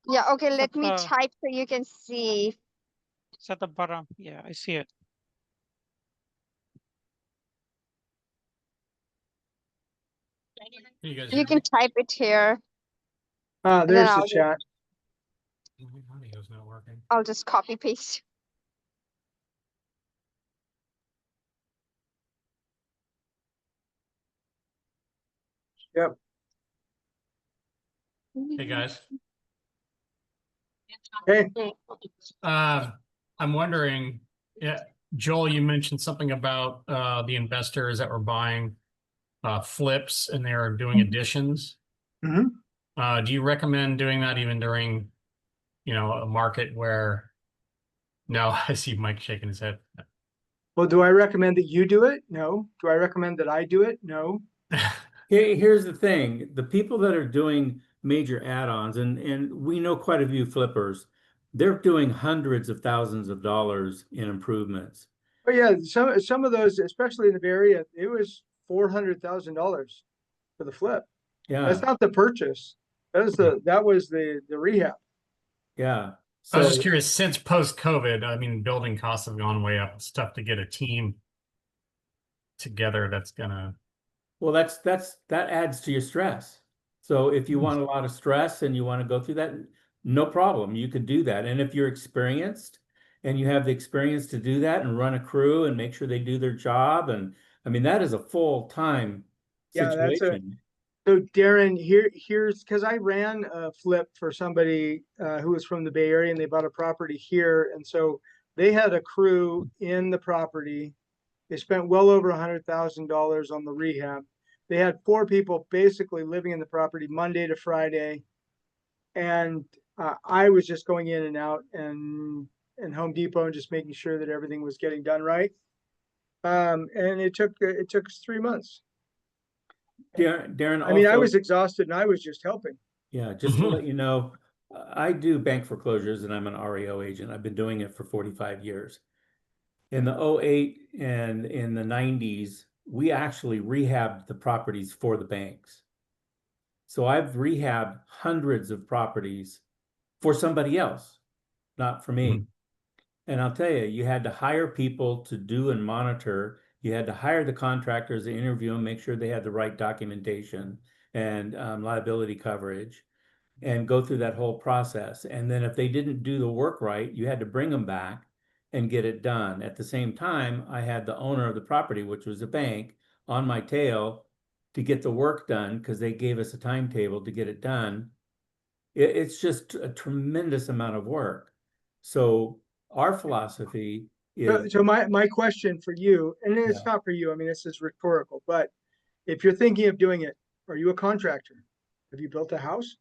Yeah, okay, It's let at me the type so you can see. it's at the bottom. Yeah, I see it. You guys You hear can me? type it here. Ah, then there's the I'll just- chat. My audio's not working. I'll just copy paste. Yep. Hey, guys. Hey, I'm wondering, yeah, Joel, you mentioned something about the investors that were buying flips and they are doing additions. mhm. Do you recommend doing that even during, a market where? No, I see Mike shaking his head. Well, do I recommend that you do it? No. Do I recommend that I do it? No. Here's the thing, the people that are doing major add-ons, and we know quite a few flippers, they're doing hundreds of thousands of dollars in improvements. Oh yeah, some of those, especially in the Bay Area, it was $400,000 for the flip. That's Yeah, not the purchase. That was the rehab. yeah. I was So just curious, since post-COVID, I mean, building costs have gone way up. It's tough to get a team together that's gonna. well, that adds to your stress. So if you want a lot of stress and you want to go through that, no problem, you could do that. And if you're experienced and you have the experience to do that and run a crew and make sure they do their job, and I mean that is a full-time Yeah, situation. So Darren, here's because I ran a flip for somebody who was from the Bay Area, and they bought a property here, and so they had a crew in the property. They spent well over $100,000 on the rehab. They had 4 people basically living in the property Monday to Friday, and I was just going in and out and Home Depot and just making sure that everything was getting done right. And it took us 3 months. Darren, I mean, I also, was exhausted and I was just helping. yeah, just to let you know, I do bank foreclosures and I'm an REO agent. I've been doing it for 45 years. In the 08 and in the 90s, we actually rehabbed the properties for the banks. So I've rehabbed hundreds of properties for somebody else, not for me. And I'll tell you, you had to hire people to do and monitor. You had to hire the contractors to interview them, make sure they had the right documentation and liability coverage, and go through that whole process. And then if they didn't do the work right, you had to bring them back and get it done. At the same time, I had the owner of the property, which was a bank, on my tail to get the work done because they gave us a timetable to get it done. It's just a tremendous amount of work. So our philosophy is, So my question for you, and it's Yeah. not for you, I mean, this is rhetorical, but if you're thinking of doing it, are you a contractor? Have you built a house?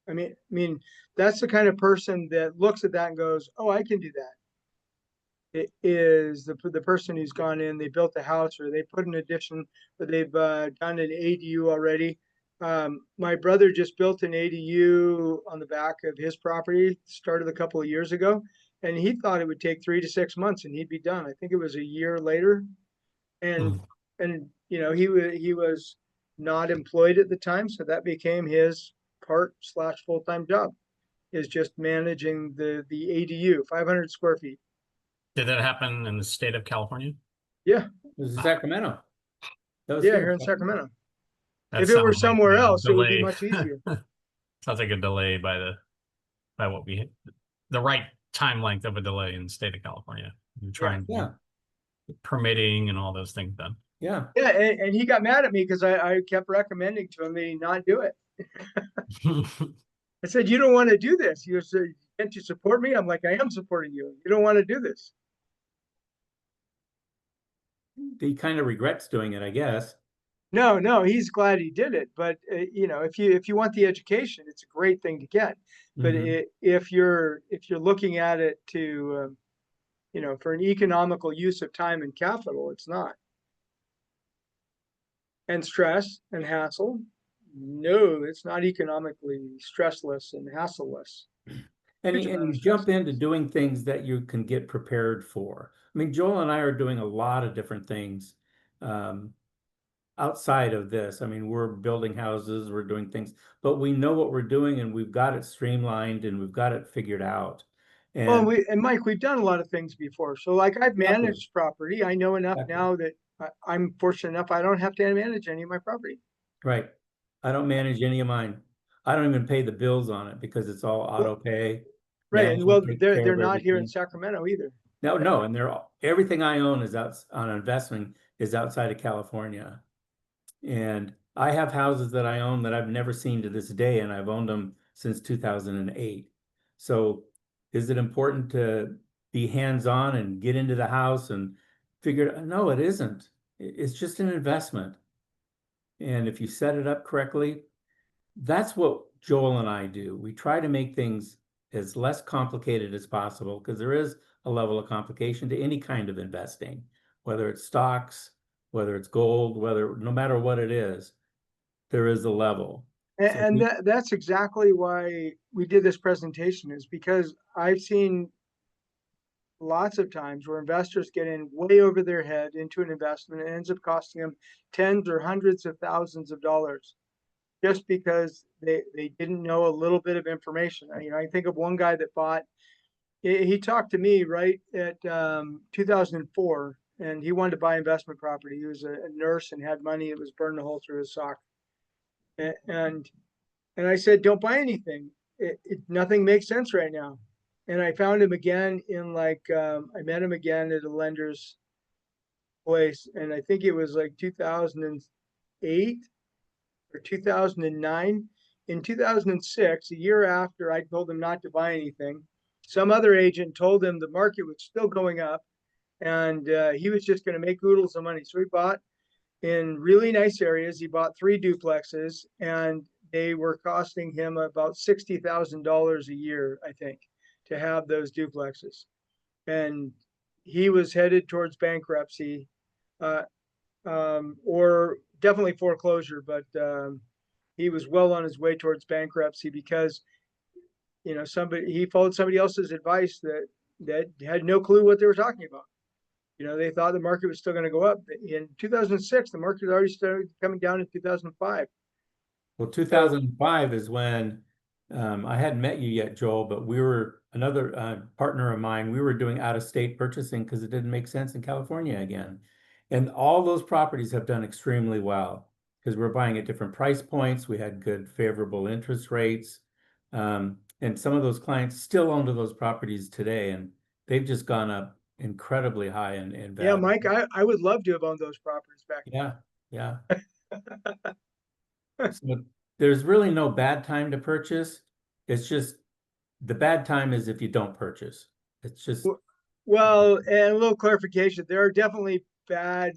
I mean, that's the kind of person that looks at that and goes, oh, I can do that. It is the person who's gone in, they built a house or they put an addition or they've done an ADU already. My brother just built an ADU on the back of his property, started a couple of years ago. And he thought it would take 3 to 6 months and he'd be done. I think it was a year later. And, you know, he was not employed at the time, so that became his part/full-time job, is just managing the ADU, 500 square feet. Did that happen in the state of California? Yeah, This is Sacramento. That was yeah, here in Sacramento. That If it were sounds like somewhere a else, it would be delay. much easier. Sounds like a delay by what the right time length of a delay in the state of California. You're trying Yeah, permitting and all those things done. yeah. Yeah, and he got mad at me because I kept recommending to him that he not do it. I said, you don't want to do this. He was, can't you support me? I'm like, I am supporting you. You don't want to do this. He kind of regrets doing it, I guess. No, he's glad he did it. But you know, if you want the education, it's a great thing to get. But Mhm. if you're looking at it to, you know, for an economical use of time and capital, it's not. And stress and hassle, no, it's not economically stressless and hassleless. And Huge you, amount and of you jump stress. into doing things that you can get prepared for. I mean, Joel and I are doing a lot of different things outside of this. I mean, we're building houses, we're doing things, but we know what we're doing and we've got it streamlined and we've got it figured out. Well, And and Mike, we've done a lot of things before. So like I've Exactly. managed property. I know enough Exactly. now that I'm fortunate enough I don't have to manage any of my property. Right. I don't manage any of mine. I don't even pay the bills on it because it's all auto pay. Right. And well, Management takes care they're of not here in everything. Sacramento either. No, and they're all, everything I own is out on investment is outside of California. And I have houses that I own that I've never seen to this day, and I've owned them since 2008. So is it important to be hands-on and get into the house and figure it? No, it isn't. It's just an investment. And if you set it up correctly, that's what Joel and I do. We try to make things as less complicated as possible because there is a level of complication to any kind of investing, whether it's stocks, whether it's gold, no matter what it is, there is a level. So And that's exactly why we did this presentation, is because I've seen lots of times where investors get in way over their head into an investment and it ends up costing them tens or hundreds of thousands of dollars just because they didn't know a little bit of information. You know, I think of one guy that bought, he talked to me right at 2004, and he wanted to buy investment property. He was a nurse and had money that was burned a hole through his sock. And I said, don't buy anything. Nothing makes sense right now. And I found him again in like, I met him again at a lender's place. And I think it was like 2008 or 2009. In 2006, a year after I told him not to buy anything, some other agent told him the market was still going up and he was just going to make oodles of money. So he bought in really nice areas. He bought 3 duplexes and they were costing him about $60,000 a year, I think, to have those duplexes. And he was headed towards bankruptcy, or definitely foreclosure, but he was well on his way towards bankruptcy because, you know, he followed somebody else's advice that had no clue what they were talking about. You know, they thought the market was still going to go up. In 2006, the market already started coming down in 2005. Well, 2005 is when I hadn't met you yet, Joel, but we were another partner of mine. We were doing out-of-state purchasing because it didn't make sense in California again. And all those properties have done extremely well because we're buying at different price points. We had good favorable interest rates. And some of those clients still own to those properties today, and they've just gone up incredibly high in value. Yeah, Mike, I would love to have owned those properties back then. Yeah. So there's really no bad time to purchase. It's just the bad time is if you don't purchase. It's just Well, and a little clarification, there are definitely but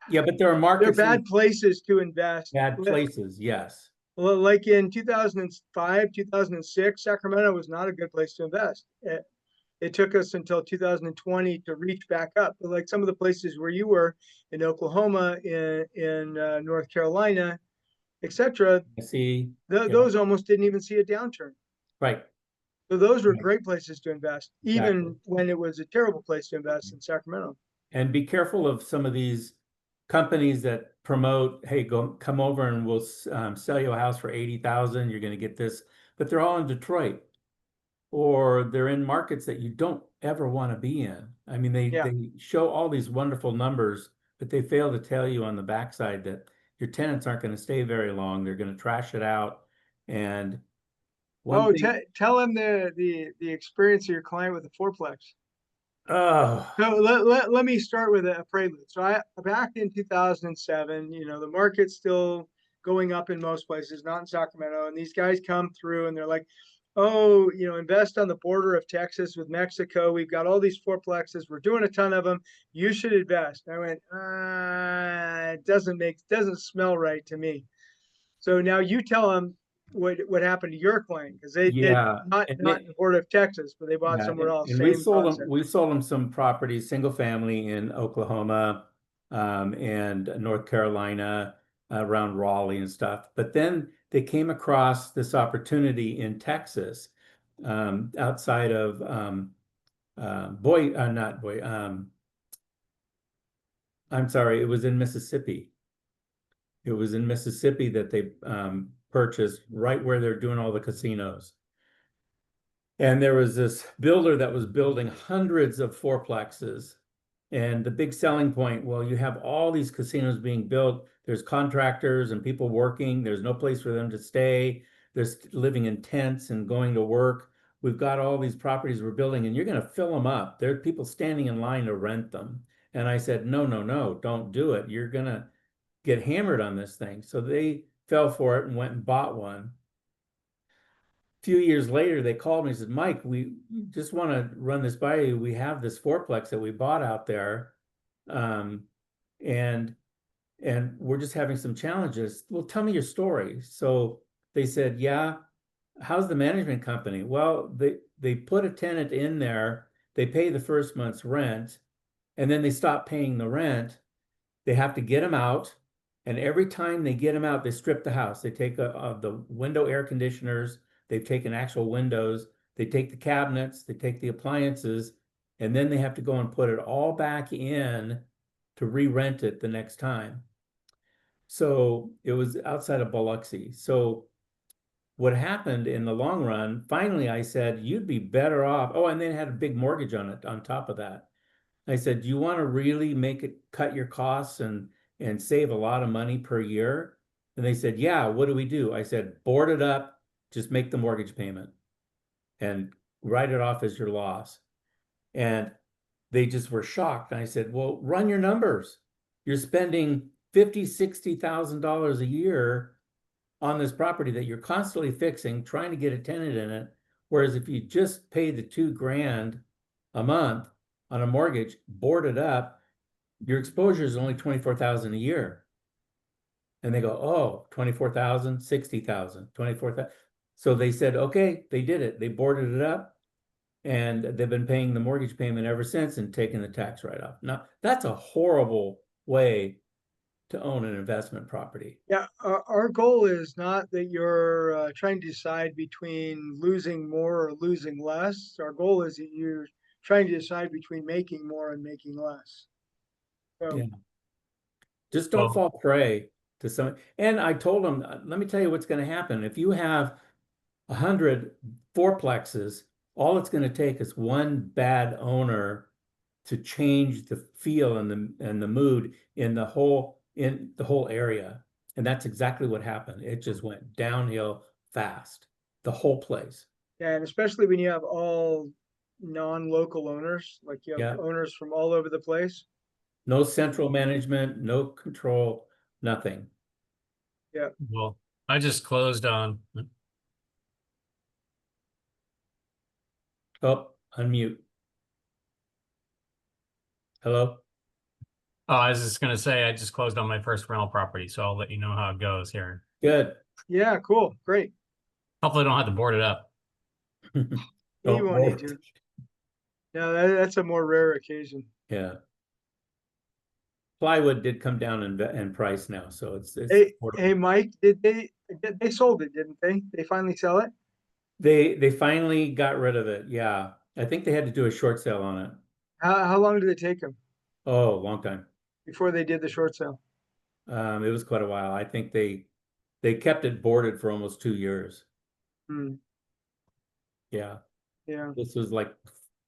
there are they're markets in bad places to invest. bad places, yes. Well, like in 2005, 2006, Sacramento was not a good place to invest. It took us until 2020 to reach back up. But like some of the places where you were in Oklahoma, in North Carolina, etc., I see. those almost didn't even see a downturn. Right. So those were Yeah. great places to invest, Exactly. even when it was a terrible place to invest in Sacramento. And be careful of some of these companies that promote, hey, come over and we'll sell you a house for 80,000. You're going to get this, but they're all in Detroit, or they're in markets that you don't ever want to be in. I mean, Yeah. they show all these wonderful numbers, but they fail to tell you on the backside that your tenants aren't going to stay very long. They're going to trash it out. And one Oh, thing, tell him the experience of your client with the fourplex. oh, So let me start with a prelude. So back in 2007, the market's still going up in most places, not in Sacramento. And these guys come through and they're like, oh, invest on the border of Texas with Mexico. We've got all these fourplexes. We're doing a ton of them. You should invest. I went, it doesn't smell right to me. So now you tell them what happened to your client, because they did yeah. not And in the border of Texas, but they bought yeah, somewhere else. and Same concept. we sold them some properties, single family in Oklahoma, and North Carolina, around Raleigh and stuff. But then they came across this opportunity in Texas, outside of not Boy, I'm sorry, it was in Mississippi. It was in Mississippi that they purchased right where they're doing all the casinos. And there was this builder that was building hundreds of fourplexes. And the big selling point, well, you have all these casinos being built. There's contractors and people working. There's no place for them to stay. There's living in tents and going to work. We've got all these properties we're building, and you're going to fill them up. There are people standing in line to rent them. And I said, no, no, no, don't do it. You're going to get hammered on this thing. So they fell for it and went and bought one. Few years later, they called me and said, Mike, we just want to run this by you. We have this fourplex that we bought out there. And we're just having some challenges. Well, tell me your story. So they said, yeah, how's the management company? Well, they put a tenant in there, they pay the first month's rent, and then they stop paying the rent. They have to get them out. And every time they get them out, they strip the house. They take the window air conditioners, they've taken actual windows, they take the cabinets, they take the appliances, and then they have to go and put it all back in to re-rent it the next time. So it was outside of Biloxi. So what happened in the long run, finally I said, you'd be better off. Oh, and then had a big mortgage on it on top of that. I said, do you want to really cut your costs and save a lot of money per year? And they said, yeah, what do we do? I said, board it up, just make the mortgage payment and write it off as your loss. And they just were shocked. And I said, well, run your numbers. You're spending $50,000, $60,000 a year on this property that you're constantly fixing, trying to get a tenant in it. Whereas if you just pay the $2,000 a month on a mortgage, board it up, your exposure is only 24,000 a year. And they go, oh, 24,000, 60,000, 24,000. So they said, okay, they did it. They boarded it up, and they've been paying the mortgage payment ever since and taking the tax write-off. Now, that's a horrible way to own an investment property. Yeah, our goal is not that you're trying to decide between losing more or losing less. Our goal is that you're trying to decide between making more and making less. So, Yeah. Just don't Well- fall prey to some. And I told them, let me tell you what's going to happen. If you have 100 fourplexes, all it's going to take is one bad owner to change the feel and the mood in the whole area. And that's exactly what happened. It just went downhill fast, the whole place. yeah, and especially when you have all non-local owners, like you have Yeah. owners from all over the place. No central management, no control, nothing. Well, I just closed on, Oh, unmute. Hello? oh, I was just gonna say, I just closed on my first rental property, so I'll let you know how it goes here. Good. Yeah, cool, great. Hopefully I don't have to board it up. Yeah, Don't you won't need board. to. No, that's a more rare occasion. Yeah. Plywood did come down in price now, so it's Hey, affordable. hey, Mike, they sold it, didn't they? They finally sell it? They finally got rid of it. Yeah. I think they had to do a short sale on it. How long did it take them Oh, long time. before they did the short sale? It was quite a while. I think they kept it boarded for almost 2 years. Hmm, Yeah. yeah. This was like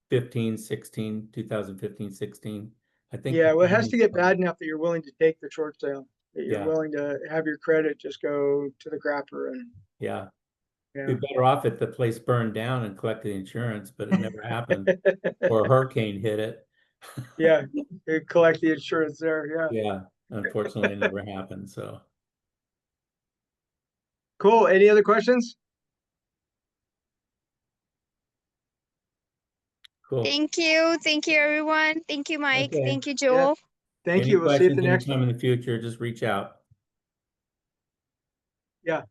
15, 16, 2015, 16. I think. Yeah, well, it has to get bad enough that you're willing to take the short sale, that you're Yeah. willing to have your credit just go to the crapper and, Yeah. yeah. Be better off if the place burned down and collected the insurance, but it never happened. Or a hurricane hit it. Yeah, you collect the insurance there, yeah. Yeah, unfortunately, it never happened, so. Cool, any other questions? Cool. Thank you. Thank you, everyone. Thank you, Mike. Okay. Thank you, Joel. Thank Any you, we'll see you at questions the next one. anytime in the future, just reach out. Yeah.